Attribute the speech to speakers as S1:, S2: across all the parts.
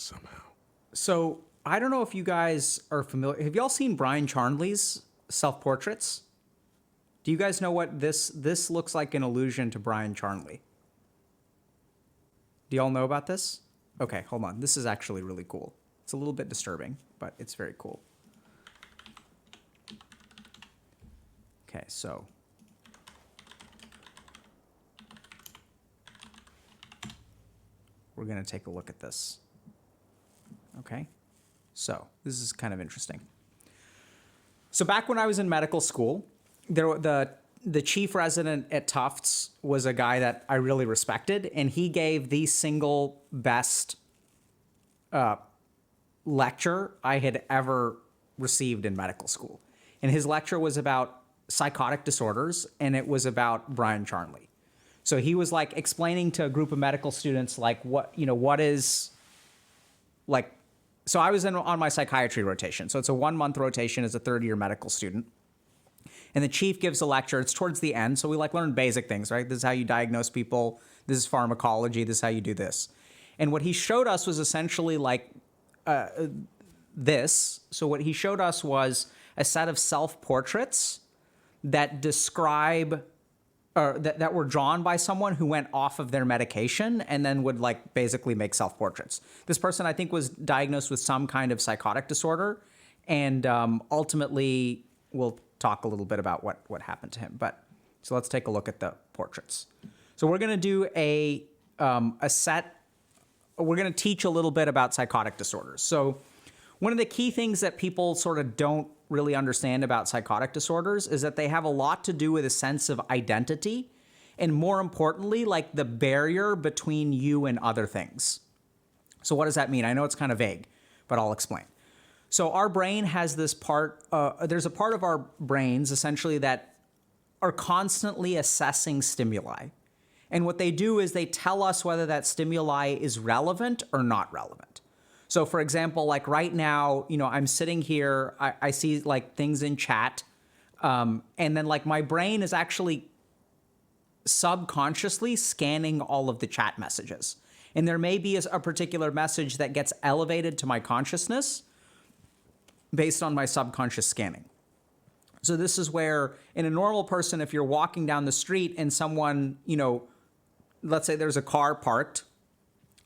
S1: somehow.
S2: So I don't know if you guys are familiar. Have y'all seen Bryan Charnley's self-portraits? Do you guys know what this looks like? An allusion to Bryan Charnley. Do y'all know about this? Okay, hold on. This is actually really cool. It's a little bit disturbing, but it's very cool. Okay, so we're going to take a look at this. Okay, so this is kind of interesting. So back when I was in medical school, the chief resident at Tufts was a guy that I really respected, and he gave the single best lecture I had ever received in medical school. And his lecture was about psychotic disorders, and it was about Bryan Charnley. So he was like explaining to a group of medical students like what is like. So I was on my psychiatry rotation. So it's a 1-month rotation as a third-year medical student. And the chief gives a lecture. It's towards the end. So we like learn basic things, right? This is how you diagnose people. This is pharmacology. This is how you do this. And what he showed us was essentially like this. So what he showed us was a set of self-portraits that describe or that were drawn by someone who went off of their medication and then would like basically make self-portraits. This person, I think, was diagnosed with some kind of psychotic disorder, and ultimately we'll talk a little bit about what happened to him. But so let's take a look at the portraits. So we're going to do a set. We're going to teach a little bit about psychotic disorders. So one of the key things that people sort of don't really understand about psychotic disorders is that they have a lot to do with a sense of identity, and more importantly, like the barrier between you and other things. So what does that mean? I know it's kind of vague, but I'll explain. So our brain has this part, there's a part of our brains essentially that are constantly assessing stimuli. And what they do is they tell us whether that stimuli is relevant or not relevant. So for example, like right now, I'm sitting here, I see like things in chat, and then like my brain is actually subconsciously scanning all of the chat messages. And there may be a particular message that gets elevated to my consciousness based on my subconscious scanning. So this is where in a normal person, if you're walking down the street and someone, let's say there's a car parked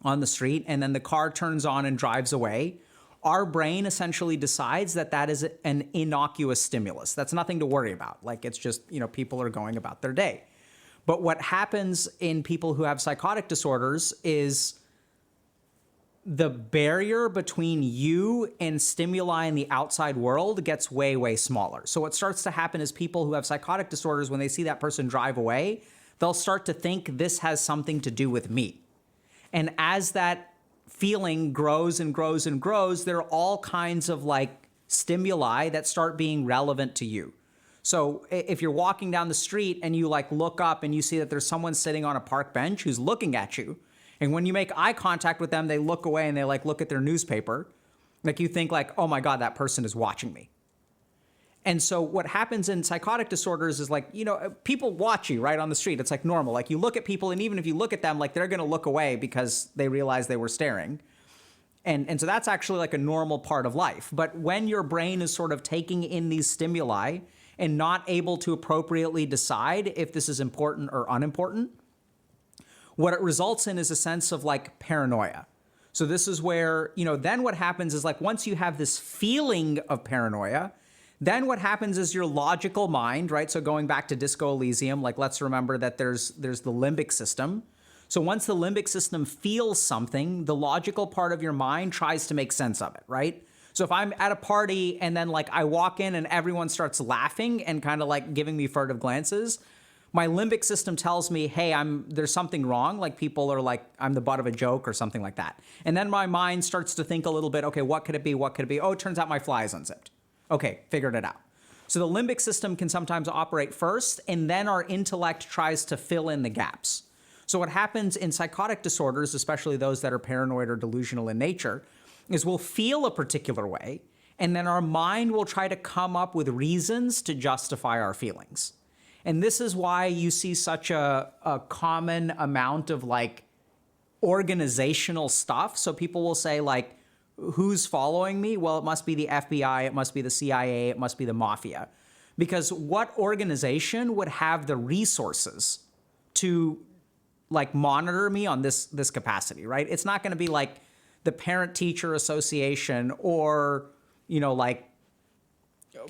S2: on the street, and then the car turns on and drives away, our brain essentially decides that that is an innocuous stimulus. That's nothing to worry about. Like it's just, people are going about their day. But what happens in people who have psychotic disorders is the barrier between you and stimuli in the outside world gets way, way smaller. So what starts to happen is people who have psychotic disorders, when they see that person drive away, they'll start to think this has something to do with me. And as that feeling grows and grows and grows, there are all kinds of like stimuli that start being relevant to you. So if you're walking down the street and you like look up and you see that there's someone sitting on a park bench who's looking at you, and when you make eye contact with them, they look away and they like look at their newspaper, like you think like, oh my God, that person is watching me. And so what happens in psychotic disorders is like, people watch you right on the street. It's like normal. Like you look at people, and even if you look at them, like they're going to look away because they realize they were staring. And so that's actually like a normal part of life. But when your brain is sort of taking in these stimuli and not able to appropriately decide if this is important or unimportant, what it results in is a sense of like paranoia. So this is where, then what happens is like once you have this feeling of paranoia, then what happens is your logical mind, right? So going back to Disco Elysium, like let's remember that there's the limbic system. So once the limbic system feels something, the logical part of your mind tries to make sense of it, right? So if I'm at a party and then like I walk in and everyone starts laughing and kind of like giving me furtive glances, my limbic system tells me, hey, there's something wrong. Like people are like, I'm the butt of a joke or something like that. And then my mind starts to think a little bit, okay, what could it be? What could it be? Oh, it turns out my fly is unzipped. Okay, figured it out. So the limbic system can sometimes operate first, and then our intellect tries to fill in the gaps. So what happens in psychotic disorders, especially those that are paranoid or delusional in nature, is we'll feel a particular way, and then our mind will try to come up with reasons to justify our feelings. And this is why you see such a common amount of like organizational stuff. So people will say like, who's following me? Well, it must be the FBI, it must be the CIA, it must be the mafia. Because what organization would have the resources to like monitor me on this capacity, right? It's not going to be like the Parent Teacher Association or, like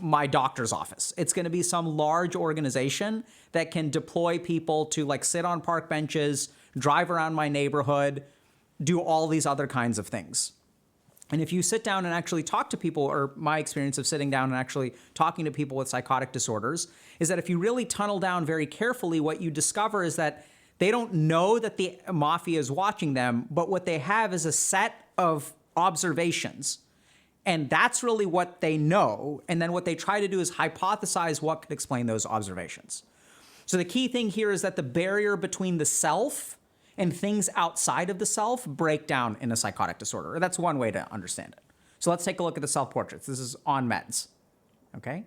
S2: my doctor's office. It's going to be some large organization that can deploy people to like sit on park benches, drive around my neighborhood, do all these other kinds of things. And if you sit down and actually talk to people, or my experience of sitting down and actually talking to people with psychotic disorders, is that if you really tunnel down very carefully, what you discover is that they don't know that the mafia is watching them, but what they have is a set of observations. And that's really what they know. And then what they try to do is hypothesize what could explain those observations. So the key thing here is that the barrier between the self and things outside of the self break down in a psychotic disorder. That's one way to understand it. So let's take a look at the self-portraits. This is on meds, okay?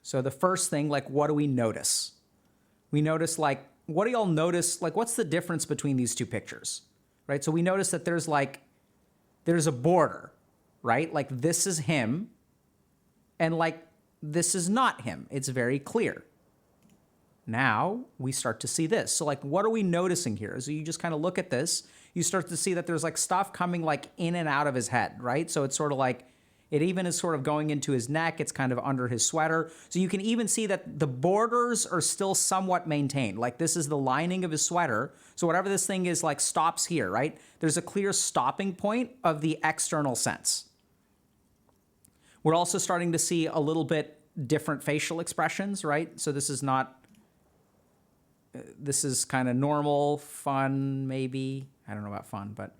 S2: So the first thing, like, what do we notice? We notice, like, what do y'all notice? Like, what's the difference between these two pictures, right? So we notice that there's a border, right? Like, this is him, and like, this is not him. It's very clear. Now we start to see this. So like, what are we noticing here? So you just kind of look at this, you start to see that there's like stuff coming like in and out of his head, right? So it's sort of like, it even is sort of going into his neck. It's kind of under his sweater. So you can even see that the borders are still somewhat maintained. Like this is the lining of his sweater. So whatever this thing is like stops here, right? There's a clear stopping point of the external sense. We're also starting to see a little bit different facial expressions, right? So this is kind of normal, fun, maybe. I don't know about fun, but.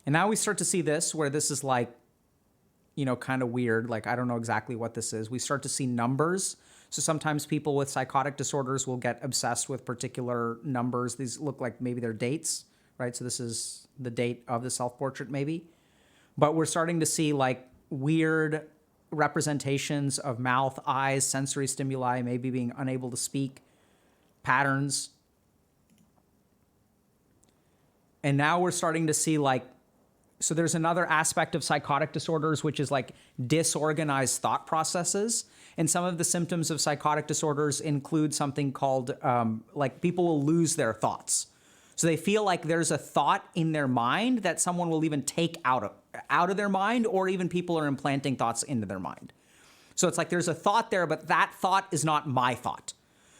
S2: And now we start to see this where this is like, kind of weird. Like, I don't know exactly what this is. We start to see numbers. So sometimes people with psychotic disorders will get obsessed with particular numbers. These look like maybe they're dates, right? So this is the date of the self-portrait maybe. But we're starting to see like weird representations of mouth, eyes, sensory stimuli, maybe being unable to speak, patterns. And now we're starting to see like, so there's another aspect of psychotic disorders, which is like disorganized thought processes. And some of the symptoms of psychotic disorders include something called, like people will lose their thoughts. So they feel like there's a thought in their mind that someone will even take out of their mind, or even people are implanting thoughts into their mind. So it's like there's a thought there, but that thought is not my thought.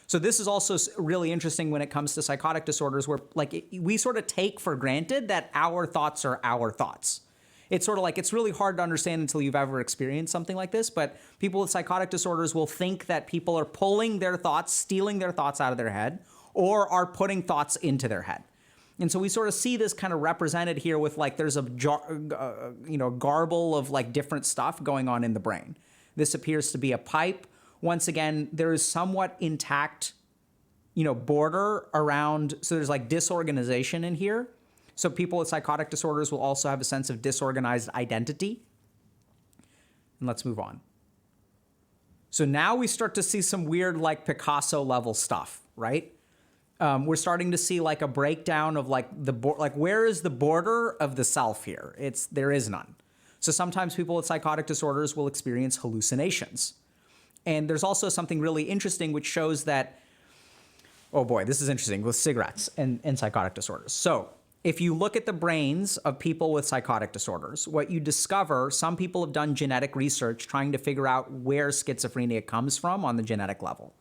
S2: So this is also really interesting when it comes to psychotic disorders, where like we sort of take for granted that our thoughts are our thoughts. It's sort of like, it's really hard to understand until you've ever experienced something like this, but people with psychotic disorders will think that people are pulling their thoughts, stealing their thoughts out of their head, or are putting thoughts into their head. And so we sort of see this kind of represented here with like, there's a garble of like different stuff going on in the brain. This appears to be a pipe. Once again, there is somewhat intact, border around, so there's like disorganization in here. So people with psychotic disorders will also have a sense of disorganized identity. And let's move on. So now we start to see some weird like Picasso level stuff, right? We're starting to see like a breakdown of like where is the border of the self here? There is none. So sometimes people with psychotic disorders will experience hallucinations. And there's also something really interesting which shows that, oh boy, this is interesting with cigarettes and psychotic disorders. So if you look at the brains of people with psychotic disorders, what you discover, some people have done genetic research trying to figure out where schizophrenia comes from on the genetic level.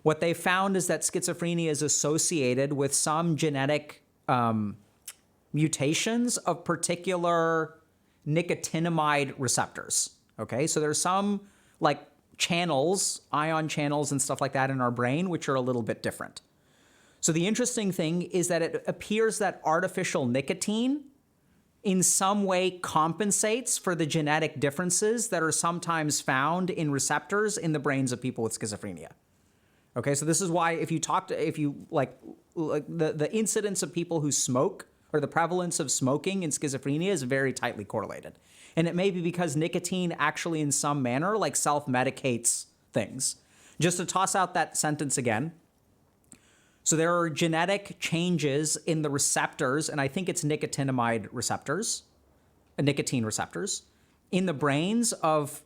S2: What they found is that schizophrenia is associated with some genetic mutations of particular nicotinamide receptors, okay? So there's some like channels, ion channels and stuff like that in our brain, which are a little bit different. So the interesting thing is that it appears that artificial nicotine in some way compensates for the genetic differences that are sometimes found in receptors in the brains of people with schizophrenia. Okay, so this is why the incidence of people who smoke or the prevalence of smoking in schizophrenia is very tightly correlated. And it may be because nicotine actually in some manner like self-medicates things. Just to toss out that sentence again. So there are genetic changes in the receptors, and I think it's nicotine receptors in the brains of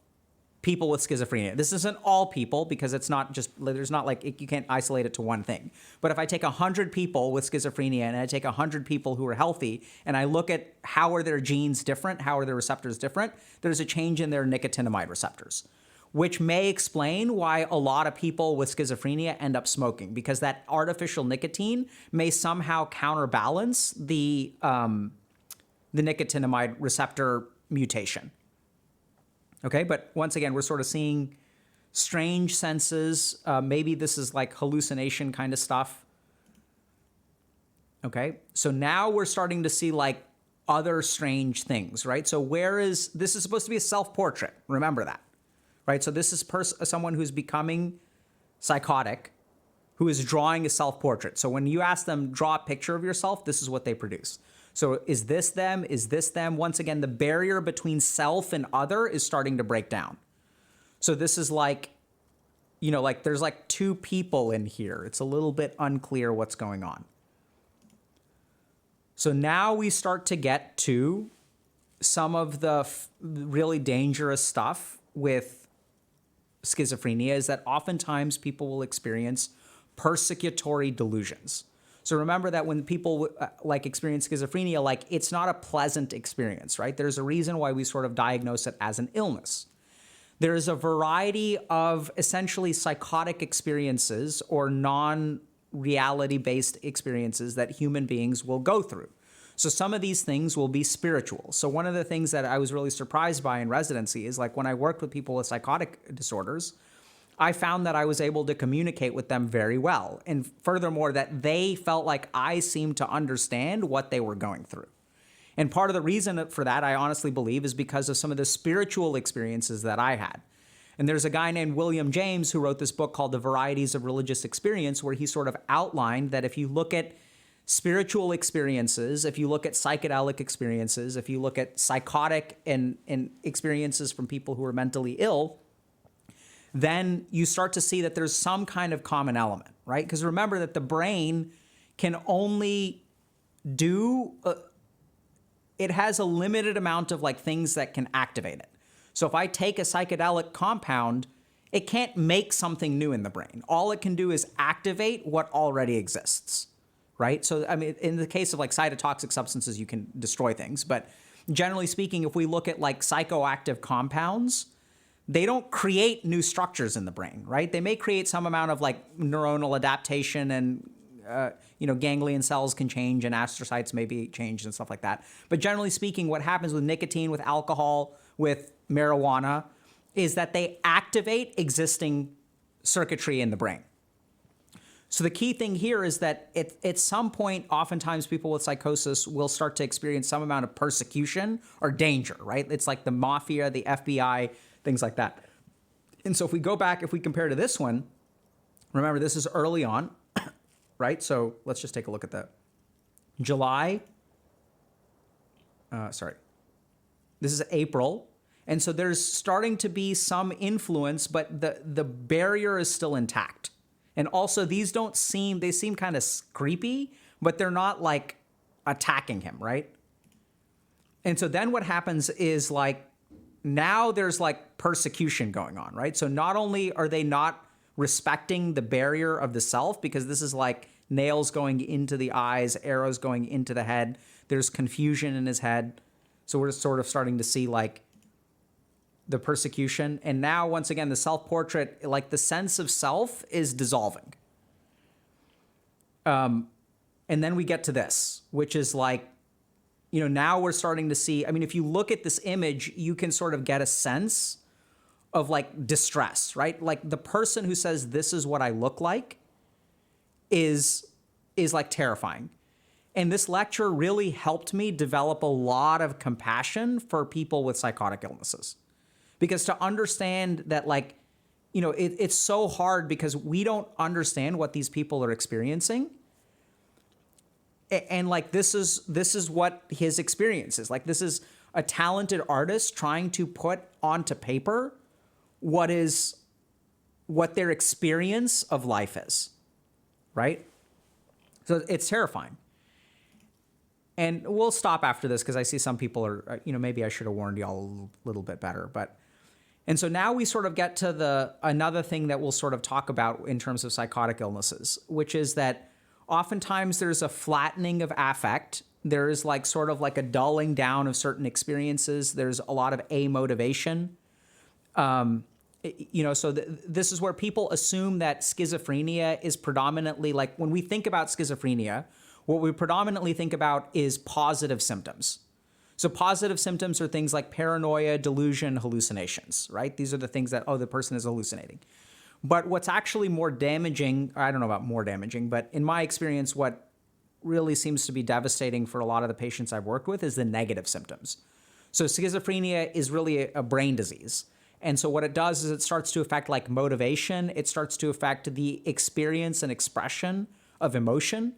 S2: people with schizophrenia. This isn't all people because it's not just, there's not like, you can't isolate it to one thing. But if I take 100 people with schizophrenia and I take 100 people who are healthy and I look at how are their genes different, how are their receptors different, there's a change in their nicotinamide receptors, which may explain why a lot of people with schizophrenia end up smoking, because that artificial nicotine may somehow counterbalance the nicotinamide receptor mutation. Okay, but once again, we're sort of seeing strange senses. Maybe this is like hallucination kind of stuff. Okay, so now we're starting to see like other strange things, right? So this is supposed to be a self-portrait. Remember that, right? So this is someone who's becoming psychotic, who is drawing a self-portrait. So when you ask them, draw a picture of yourself, this is what they produce. So is this them? Is this them? Once again, the barrier between self and other is starting to break down. So this is like, like there's like two people in here. It's a little bit unclear what's going on. So now we start to get to some of the really dangerous stuff with schizophrenia, is that oftentimes people will experience persecutory delusions. So remember that when people experience schizophrenia, it's not a pleasant experience, right? There's a reason why we sort of diagnose it as an illness. There is a variety of essentially psychotic experiences or non-reality-based experiences that human beings will go through. So some of these things will be spiritual. So one of the things that I was really surprised by in residency is when I worked with people with psychotic disorders, I found that I was able to communicate with them very well. And furthermore, that they felt like I seemed to understand what they were going through. And part of the reason for that, I honestly believe, is because of some of the spiritual experiences that I had. And there's a guy named William James who wrote this book called The Varieties of Religious Experience, where he sort of outlined that if you look at spiritual experiences, if you look at psychedelic experiences, if you look at psychotic and experiences from people who are mentally ill, then you start to see that there's some kind of common element, right? Because remember that the brain can only do, it has a limited amount of things that can activate it. So if I take a psychedelic compound, it can't make something new in the brain. All it can do is activate what already exists, right? So, I mean, in the case of cytotoxic substances, you can destroy things. But generally speaking, if we look at psychoactive compounds, they don't create new structures in the brain, right? They may create some amount of neuronal adaptation and, ganglion cells can change and astrocytes may be changed and stuff like that. But generally speaking, what happens with nicotine, with alcohol, with marijuana is that they activate existing circuitry in the brain. So the key thing here is that at some point, oftentimes people with psychosis will start to experience some amount of persecution or danger, right? It's like the mafia, the FBI, things like that. And so if we go back, if we compare to this one, remember this is early on, right? So let's just take a look at that. This is April. And so there's starting to be some influence, but the barrier is still intact. And also they seem kind of creepy, but they're not attacking him, right? And so then what happens is now there's persecution going on, right? So not only are they not respecting the barrier of the self, because this is nails going into the eyes, arrows going into the head. There's confusion in his head. So we're sort of starting to see the persecution. And now, once again, the self-portrait, the sense of self is dissolving. And then we get to this, which is now we're starting to see, if you look at this image, you can sort of get a sense of distress, right? The person who says, this is what I look like is terrifying. And this lecture really helped me develop a lot of compassion for people with psychotic illnesses. Because to understand that it's so hard because we don't understand what these people are experiencing. And this is what his experience is. This is a talented artist trying to put onto paper what their experience of life is, right? So it's terrifying. And we'll stop after this because I see some people are, maybe I should have warned y'all a little bit better. And so now we sort of get to another thing that we'll sort of talk about in terms of psychotic illnesses, which is that oftentimes there's a flattening of affect. There is like sort of like a dulling down of certain experiences. There's a lot of amotivation. This is where people assume that schizophrenia is predominantly, like when we think about schizophrenia, what we predominantly think about is positive symptoms. So positive symptoms are things like paranoia, delusion, hallucinations, right? These are the things that, the person is hallucinating. But what's actually more damaging, I don't know about more damaging, but in my experience, what really seems to be devastating for a lot of the patients I've worked with is the negative symptoms. So schizophrenia is really a brain disease. And so what it does is it starts to affect like motivation. It starts to affect the experience and expression of emotion.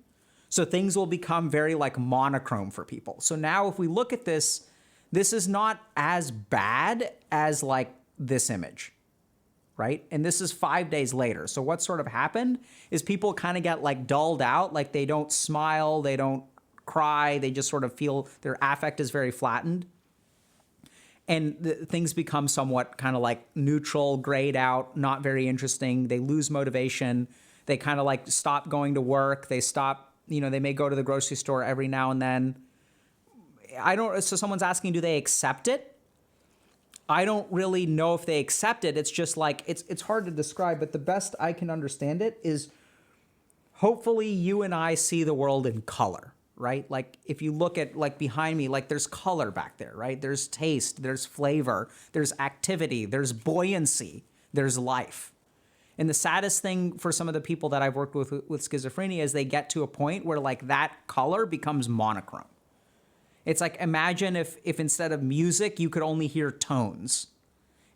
S2: So things will become very like monochrome for people. So now if we look at this, this is not as bad as like this image, right? And this is 5 days later. So what sort of happened is people kind of get like dulled out, like they don't smile, they don't cry, they just sort of feel their affect is very flattened. And things become somewhat kind of like neutral, grayed out, not very interesting. They lose motivation. They kind of like stop going to work. They stop, they may go to the grocery store every now and then. So someone's asking, do they accept it? I don't really know if they accept it. It's just like, it's hard to describe, but the best I can understand it is hopefully you and I see the world in color. Right? Like if you look at like behind me, like there's color back there, right? There's taste, there's flavor, there's activity, there's buoyancy, there's life. And the saddest thing for some of the people that I've worked with schizophrenia is they get to a point where like that color becomes monochrome. It's like, imagine if instead of music, you could only hear tones.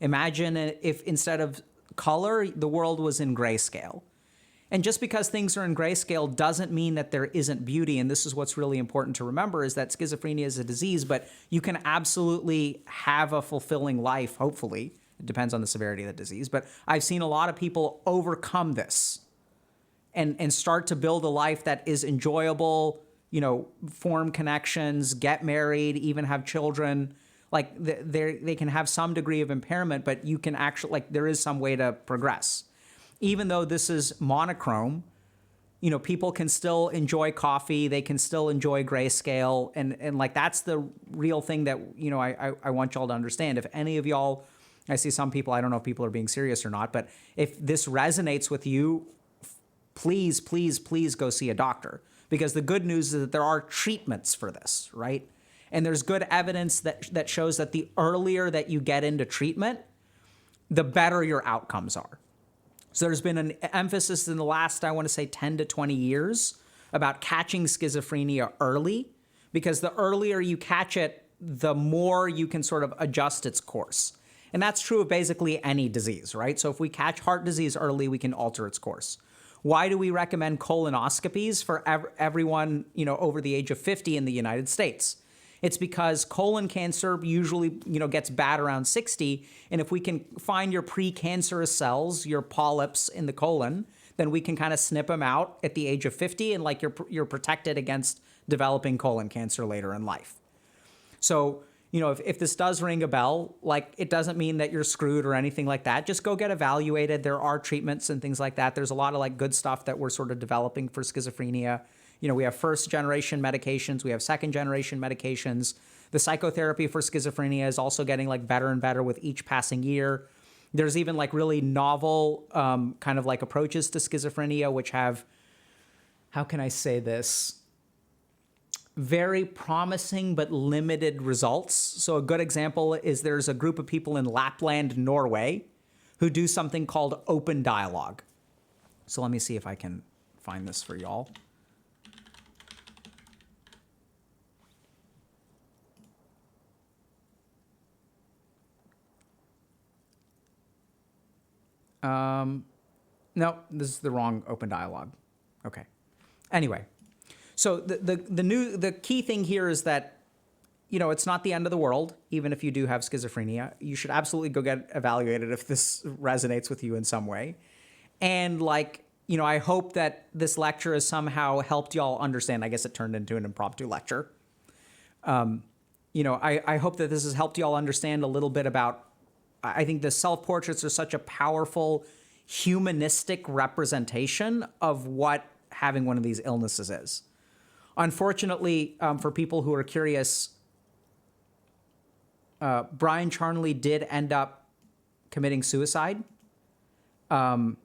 S2: Imagine if instead of color, the world was in grayscale. And just because things are in grayscale doesn't mean that there isn't beauty. And this is what's really important to remember is that schizophrenia is a disease, but you can absolutely have a fulfilling life, hopefully. It depends on the severity of the disease. But I've seen a lot of people overcome this and start to build a life that is enjoyable, form connections, get married, even have children. Like they can have some degree of impairment, but you can actually, like there is some way to progress. Even though this is monochrome, people can still enjoy coffee. They can still enjoy grayscale. And like, that's the real thing that, I want y'all to understand. If any of y'all, I see some people, I don't know if people are being serious or not, but if this resonates with you, please, please, please go see a doctor. Because the good news is that there are treatments for this, right? And there's good evidence that shows that the earlier that you get into treatment, the better your outcomes are. So there's been an emphasis in the last, I want to say 10 to 20 years about catching schizophrenia early, because the earlier you catch it, the more you can sort of adjust its course. And that's true of basically any disease, right? So if we catch heart disease early, we can alter its course. Why do we recommend colonoscopies for everyone, over the age of 50 in the United States? It's because colon cancer usually, gets bad around 60. And if we can find your precancerous cells, your polyps in the colon, then we can kind of snip them out at the age of 50 and like you're protected against developing colon cancer later in life. So, if this does ring a bell, like it doesn't mean that you're screwed or anything like that. Just go get evaluated. There are treatments and things like that. There's a lot of like good stuff that we're sort of developing for schizophrenia. We have first generation medications, we have second generation medications. The psychotherapy for schizophrenia is also getting like better and better with each passing year. There's even like really novel kind of like approaches to schizophrenia, which have, how can I say this? Very promising but limited results. So a good example is there's a group of people in Lapland, Norway, who do something called open dialogue. So let me see if I can find this for y'all. No, this is the wrong open dialogue. Okay. Anyway, so the key thing here is that, it's not the end of the world, even if you do have schizophrenia. You should absolutely go get evaluated if this resonates with you in some way. And like, I hope that this lecture has somehow helped y'all understand. I guess it turned into an impromptu lecture. I hope that this has helped y'all understand a little bit about, I think the self-portraits are such a powerful humanistic representation of what having one of these illnesses is. Unfortunately, for people who are curious, Bryan Charnley did end up committing suicide. And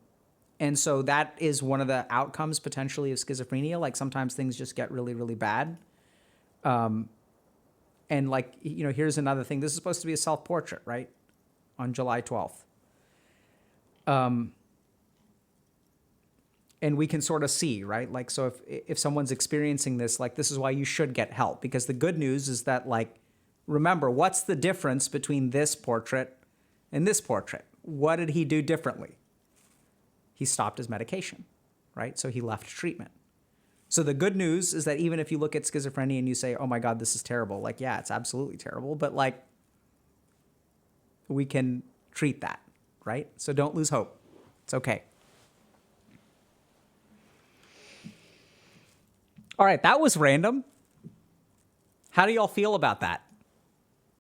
S2: so that is one of the outcomes potentially of schizophrenia. Like sometimes things just get really, really bad. And like, here's another thing. This is supposed to be a self-portrait, right? On July 12th. And we can sort of see, right? Like, so if someone's experiencing this, like, this is why you should get help. Because the good news is that, like, remember, what's the difference between this portrait and this portrait? What did he do differently? He stopped his medication, right? So he left treatment. So the good news is that even if you look at schizophrenia and you say, oh my God, this is terrible. Like, yeah, it's absolutely terrible. But like, we can treat that, right? So don't lose hope. It's okay. All right, that was random. How do y'all feel about that?